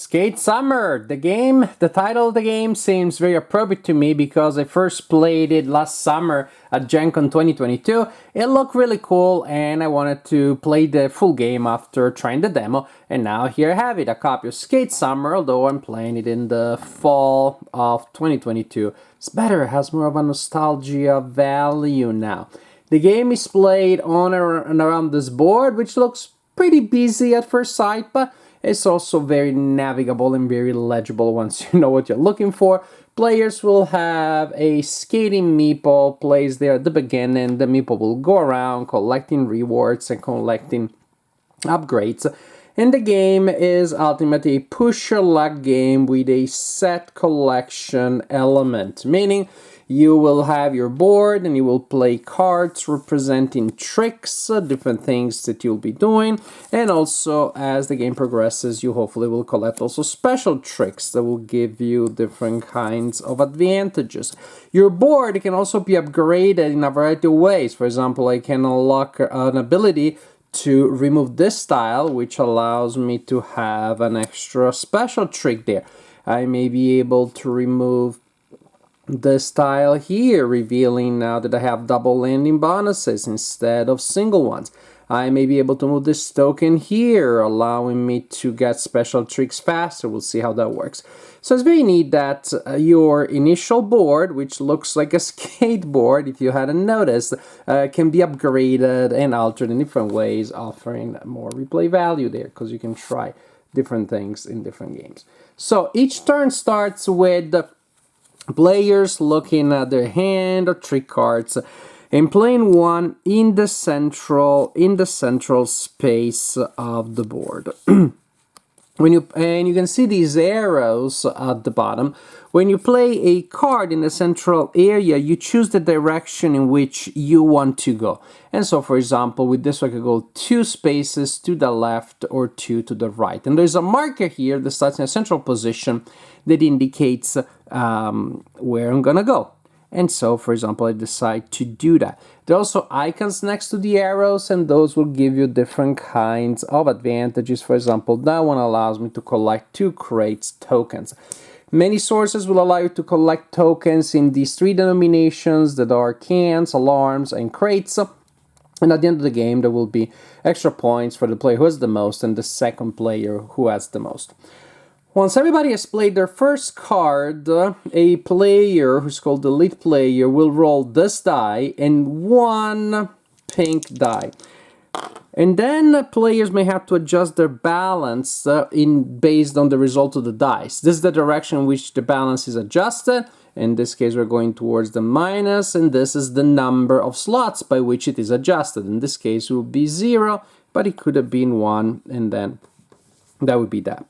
Skate Summer, the title of the game seems very appropriate to me because I first played it last summer at Gen Con 2022. It looked really cool and I wanted to play the full game after trying the demo, and now here I have it, a copy of Skate Summer, although I'm playing it in the fall of 2022. It's better, it has more of a nostalgia value now. The game is played on and around this board, which looks pretty busy at first sight, but it's also very navigable and very legible once you know what you're looking for. Players will have a skating meeple placed there at the beginning. The meeple will go around collecting rewards and collecting upgrades. And the game is ultimately a push your luck game with a set collection element, meaning you will have your board and you will play cards representing tricks, different things that you'll be doing, and also as the game progresses you hopefully will collect also special tricks that will give you different kinds of advantages. Your board can also be upgraded in a variety of ways. For example, I can unlock an ability to remove this tile, which allows me to have an extra special trick there. I may be able to remove this tile here, revealing now that I have double landing bonuses instead of single ones. I may be able to move this token here, allowing me to get special tricks faster. We'll see how that works. So it's very neat that your initial board, which looks like a skateboard, if you hadn't noticed, can be upgraded and altered in different ways, offering more replay value there, because you can try different things in different games. So each turn starts with the players looking at their hand or trick cards and playing one in the central space of the board. You can see these arrows at the bottom. When you play a card in the central area, you choose the direction in which you want to go. And so, for example, with this one, I could go 2 spaces to the left or 2 to the right. And there's a marker here that starts in a central position that indicates where I'm gonna go. And so, for example, I decide to do that. There are also icons next to the arrows, and those will give you different kinds of advantages. For example, that one allows me to collect 2 crates tokens. Many sources will allow you to collect tokens in these 3 denominations that are cans, alarms, and crates. And at the end of the game, there will be extra points for the player who has the most and the second player who has the most. Once everybody has played their first card, a player who's called the lead player will roll this die and 1 pink die. And then players may have to adjust their balance based on the result of the dice. This is the direction in which the balance is adjusted. In this case, we're going towards the minus, and this is the number of slots by which it is adjusted. In this case, it would be 0, but it could have been 1, and then that would be that.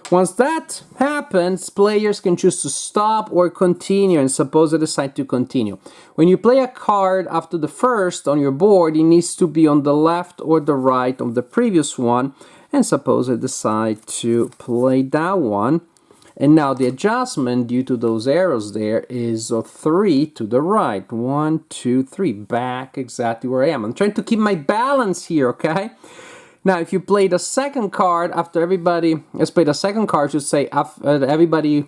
Once that happens, players can choose to stop or continue, and suppose they decide to continue. When you play a card after the first on your board, it needs to be on the left or the right of the previous one, and suppose I decide to play that one. And now the adjustment due to those arrows there is 3 to the right. 1, 2, 3, back exactly where I am. I'm trying to keep my balance here, okay? Now, if you play the second card after everybody has played a second card, should say after everybody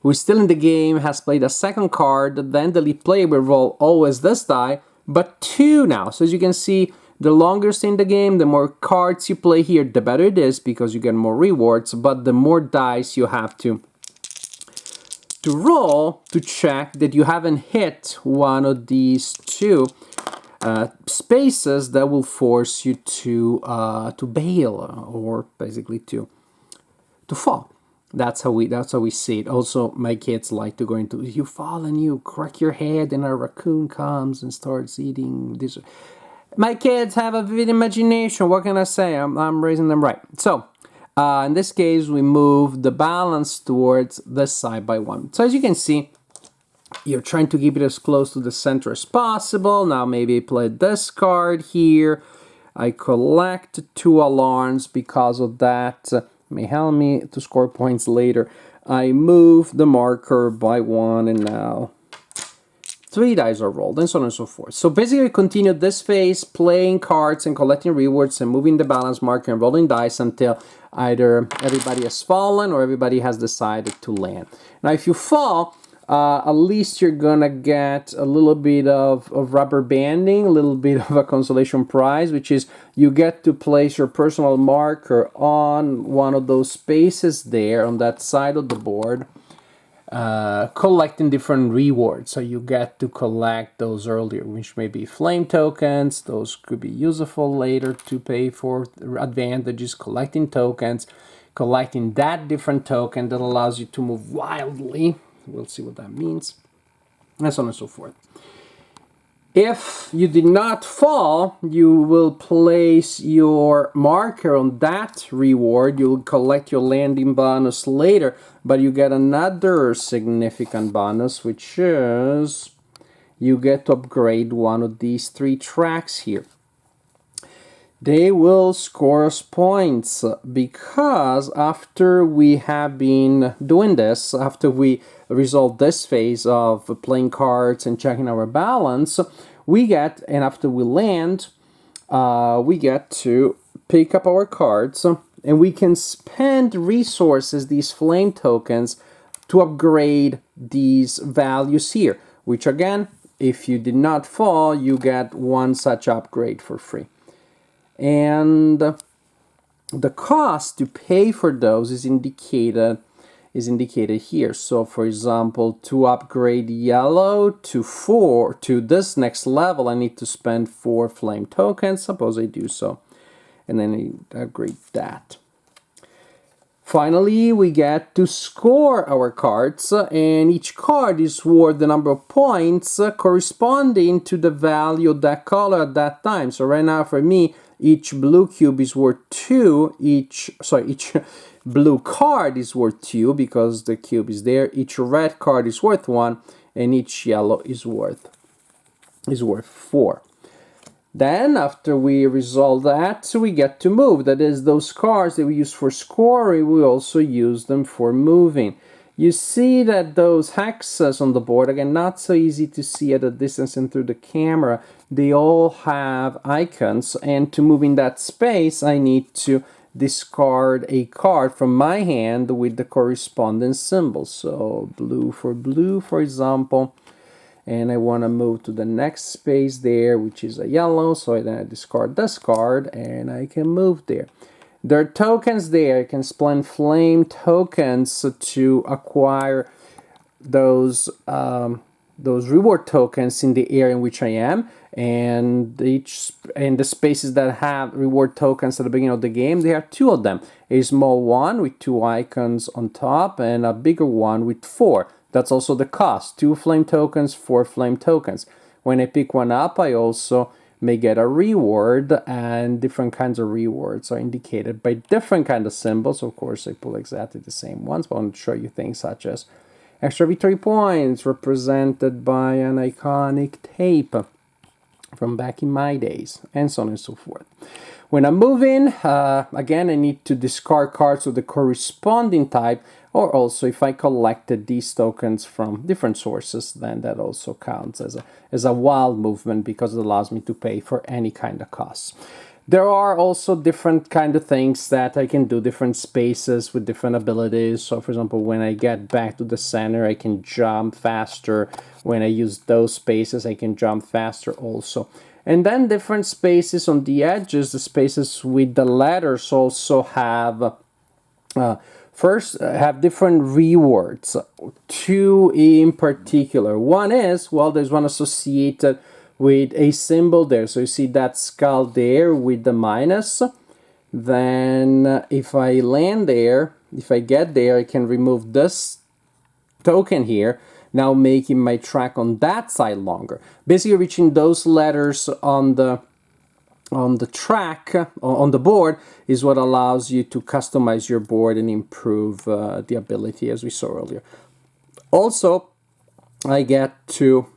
who is still in the game has played a second card, then the lead player will roll always this die, but 2 now. So as you can see, the longer you stay in the game, the more cards you play here, the better it is because you get more rewards, but the more dice you have to roll to check that you haven't hit one of these 2 spaces that will force you to bail, or basically to fall. That's how we see it. Also, my kids like to go into, you fall and you crack your head and a raccoon comes and starts eating this. My kids have a vivid imagination. What can I say? I'm raising them right. So in this case, we move the balance towards this side by 1. So as you can see, you're trying to keep it as close to the center as possible. Now maybe I play this card here. I collect 2 alarms because of that. It may help me to score points later. I move the marker by 1, and now 3 dice are rolled, and so on and so forth. So basically, continue this phase, playing cards and collecting rewards and moving the balance marker and rolling dice until either everybody has fallen or everybody has decided to land. Now, if you fall, at least you're gonna get a little bit of rubber banding, a little bit of a consolation prize, which is you get to place your personal marker on one of those spaces there on that side of the board, collecting different rewards. So you get to collect those earlier, which may be flame tokens. Those could be useful later to pay for advantages, collecting tokens, collecting that different token that allows you to move wildly. We'll see what that means, and so on and so forth. If you did not fall, you will place your marker on that reward. You'll collect your landing bonus later, but you get another significant bonus, which is you get to upgrade one of these 3 tracks here. They will score us points because after we have been doing this, after we resolve this phase of playing cards and checking our balance, we get, and after we land, we get to pick up our cards and we can spend resources, these flame tokens, to upgrade these values here, which again, if you did not fall, you get 1 such upgrade for free. And the cost to pay for those is indicated here. So for example, to upgrade yellow to 4 to this next level, I need to spend 4 flame tokens. Suppose I do so, and then I upgrade that. Finally, we get to score our cards, and each card is worth the number of points corresponding to the value of that color at that time. So right now for me, each blue cube is worth 2, each blue card is worth 2 because the cube is there, each red card is worth 1, and each yellow is worth 4. Then, after we resolve that, so we get to move. That is, those cards that we use for scoring, we also use them for moving. You see that those hexes on the board, again, not so easy to see at a distance and through the camera, they all have icons, and to move in that space, I need to discard a card from my hand with the corresponding symbol. So blue, for example, and I want to move to the next space there, which is a yellow, so then I discard this card and I can move there. There are tokens there. I can spend flame tokens to acquire those reward tokens in the area in which I am, and the spaces that have reward tokens at the beginning of the game, there are 2 of them. A small one with 2 icons on top and a bigger one with 4. That's also the cost. 2 flame tokens, 4 flame tokens. When I pick one up, I also may get a reward, and different kinds of rewards are indicated by different kind of symbols. Of course, I pull exactly the same ones, but I want to show you things such as extra victory points represented by an iconic tape from back in my days, and so on and so forth. When I'm moving, again, I need to discard cards of the corresponding type, or also if I collected these tokens from different sources, then that also counts as a wild movement because it allows me to pay for any kind of costs. There are also different kind of things that I can do, different spaces with different abilities. So for example, when I get back to the center, I can jump faster. When I use those spaces, I can jump faster also. And then different spaces on the edges, the spaces with the letters also have have different rewards. 2 in particular. One is, well, there's one associated with a symbol there. So you see that skull there with the minus. Then if I land there, if I get there, I can remove this token here, now making my track on that side longer. Basically reaching those letters on the track, on the board, is what allows you to customize your board and improve the ability, as we saw earlier. Also, I get to,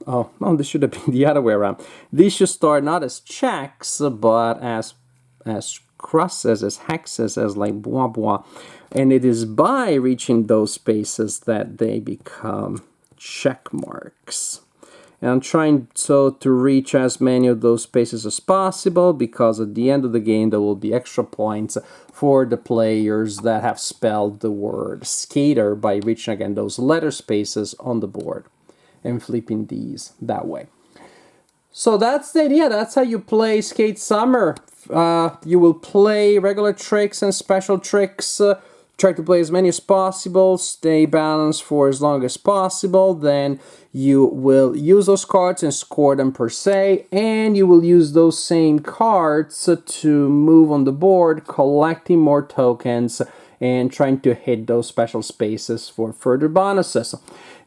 this should have been the other way around. These should start not as checks, but as crosses, as hexes, as like blah blah. And it is by reaching those spaces that they become check marks. And I'm trying so to reach as many of those spaces as possible, because at the end of the game there will be extra points for the players that have spelled the word skater by reaching again those letter spaces on the board and flipping these that way. So that's the idea. That's how you play Skate Summer. You will play regular tricks and special tricks. Try to play as many as possible. Stay balanced for as long as possible. Then you will use those cards and score them per se. And you will use those same cards to move on the board, collecting more tokens and trying to hit those special spaces for further bonuses.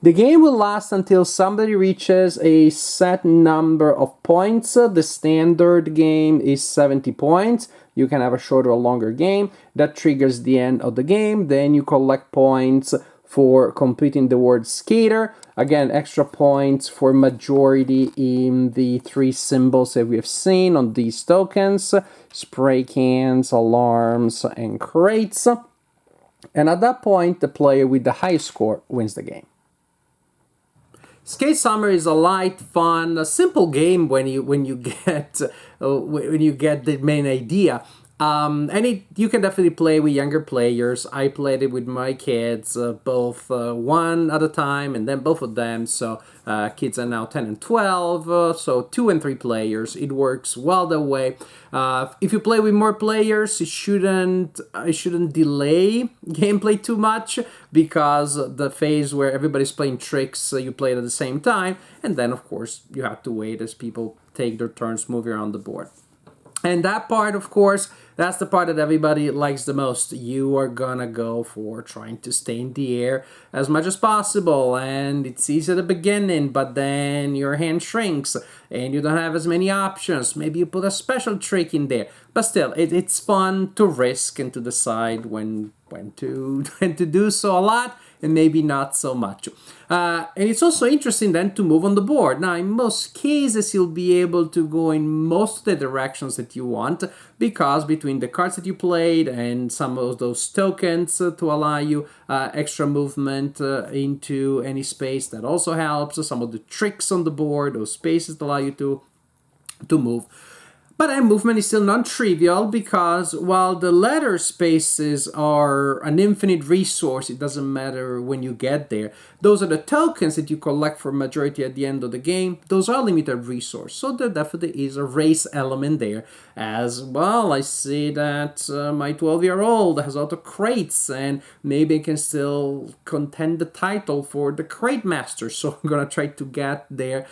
The game will last until somebody reaches a set number of points. The standard game is 70 points. You can have a shorter or longer game. That triggers the end of the game. Then you collect points for completing the word skater. Again, extra points for majority in the 3 symbols that we have seen on these tokens: spray cans, alarms, and crates. And at that point, the player with the highest score wins the game. Skate Summer is a light, fun, a simple game when you get the main idea. And you can definitely play with younger players. I played it with my kids, both one at a time, and then both of them. So kids are now 10 and 12, so 2 and 3 players. It works well that way. If you play with more players, it shouldn't delay gameplay too much, because the phase where everybody's playing tricks, you play it at the same time, and then of course you have to wait as people take their turns moving around the board. And that part, of course, that's the part that everybody likes the most. You are gonna go for trying to stay in the air as much as possible, and it's easy at the beginning, but then your hand shrinks and you don't have as many options. Maybe you put a special trick in there, but still, it's fun to risk and to decide when to do so a lot, and maybe not so much. And it's also interesting then to move on the board. Now, in most cases, you'll be able to go in most of the directions that you want, because between the cards that you played and some of those tokens to allow you extra movement into any space, that also helps. Some of the tricks on the board, those spaces that allow you to move. But movement is still non-trivial, because while the letter spaces are an infinite resource, it doesn't matter when you get there. Those are the tokens that you collect for majority at the end of the game. Those are limited resource. So there definitely is a race element there. As well, I see that my 12-year-old has auto crates, and maybe I can still contend the title for the crate master. So I'm going to try to get there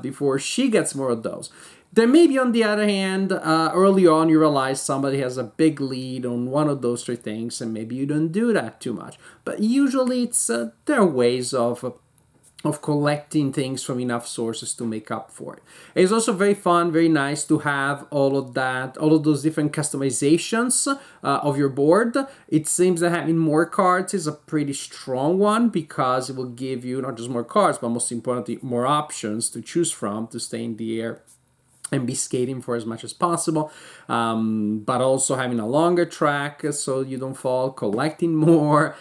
before she gets more of those. Then maybe on the other hand, early on you realize somebody has a big lead on one of those 3 things, and maybe you don't do that too much. But usually there are ways of collecting things from enough sources to make up for it. It's also very fun, very nice to have all of those different customizations of your board. It seems that having more cards is a pretty strong one, because it will give you not just more cards, but most importantly, more options to choose from to stay in the air and be skating for as much as possible, but also having a longer track so you don't fall, collecting more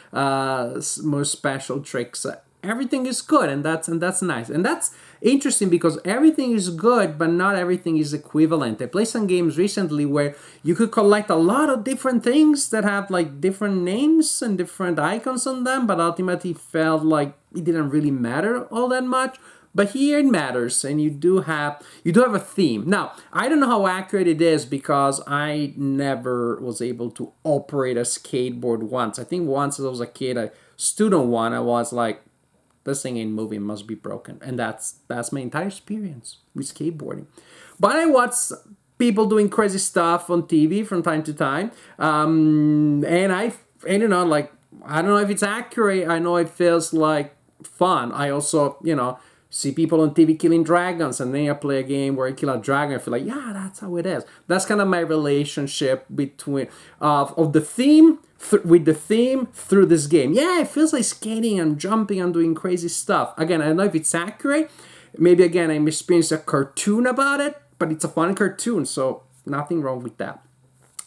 special tricks. Everything is good, and that's nice, and that's interesting, because everything is good, but not everything is equivalent. I played some games recently where you could collect a lot of different things that have like different names and different icons on them, but ultimately felt like it didn't really matter all that much. But here it matters, and you do have a theme. Now, I don't know how accurate it is, because I never was able to operate a skateboard once. I think once as I was a kid, I stood on one. I was like, this thing ain't moving, must be broken. And that's my entire experience with skateboarding. But I watch people doing crazy stuff on TV from time to time, and I don't know, like, I don't know if it's accurate. I know it feels like fun. I also, see people on TV killing dragons, and then I play a game where I kill a dragon. I feel like, yeah, that's how it is. That's kind of my relationship between of the theme with the theme through this game. Yeah, it feels like skating and jumping and doing crazy stuff. Again, I don't know if it's accurate. Maybe again I'm experiencing a cartoon about it, but it's a fun cartoon, so nothing wrong with that.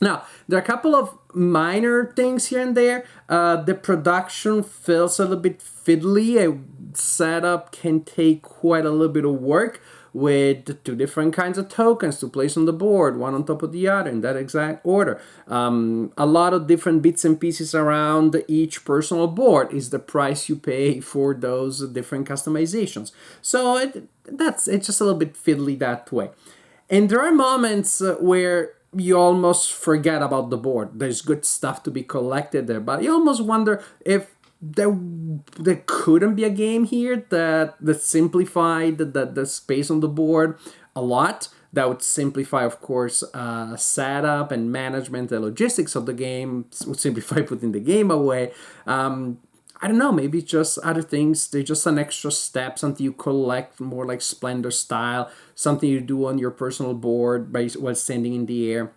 Now, there are a couple of minor things here and there. The production feels a little bit fiddly. setup can take quite a little bit of work with two different kinds of tokens to place on the board, one on top of the other in that exact order. A lot of different bits and pieces around each personal board is the price you pay for those different customizations. So it's just a little bit fiddly that way. And there are moments where you almost forget about the board. There's good stuff to be collected there, but you almost wonder if there couldn't be a game here that simplified the space on the board a lot. That would simplify, of course, setup and management and logistics of the game. Would simplify putting the game away. I don't know, maybe just other things. They're just an extra step, something you collect more like Splendor style, something you do on your personal board while standing in the air.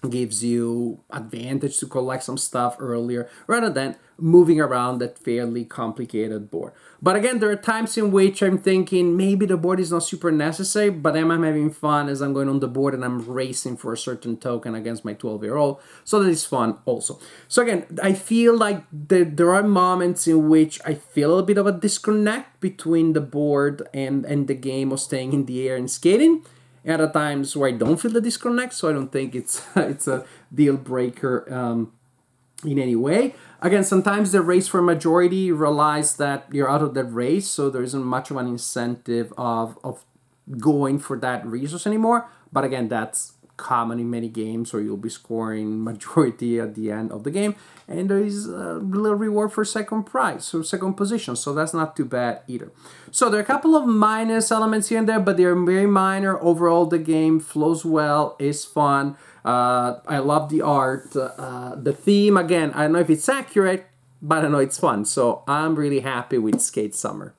Gives you advantage to collect some stuff earlier rather than moving around that fairly complicated board. But again, there are times in which I'm thinking maybe the board is not super necessary, but then I'm having fun as I'm going on the board and I'm racing for a certain token against my 12-year-old. So that is fun also. So again, I feel like there are moments in which I feel a bit of a disconnect between the board and the game of staying in the air and skating. And other times where I don't feel the disconnect, so I don't think it's a deal breaker in any way. Again, sometimes the race for majority realize that you're out of that race, so there isn't much of an incentive of going for that resource anymore. But again, that's common in many games where you'll be scoring majority at the end of the game, and there is a little reward for second prize or second position, so that's not too bad either. So there are a couple of minus elements here and there, but they're very minor. Overall, the game flows well, is fun. I love the art. The theme, again, I don't know if it's accurate, but I know it's fun, so I'm really happy with Skate Summer.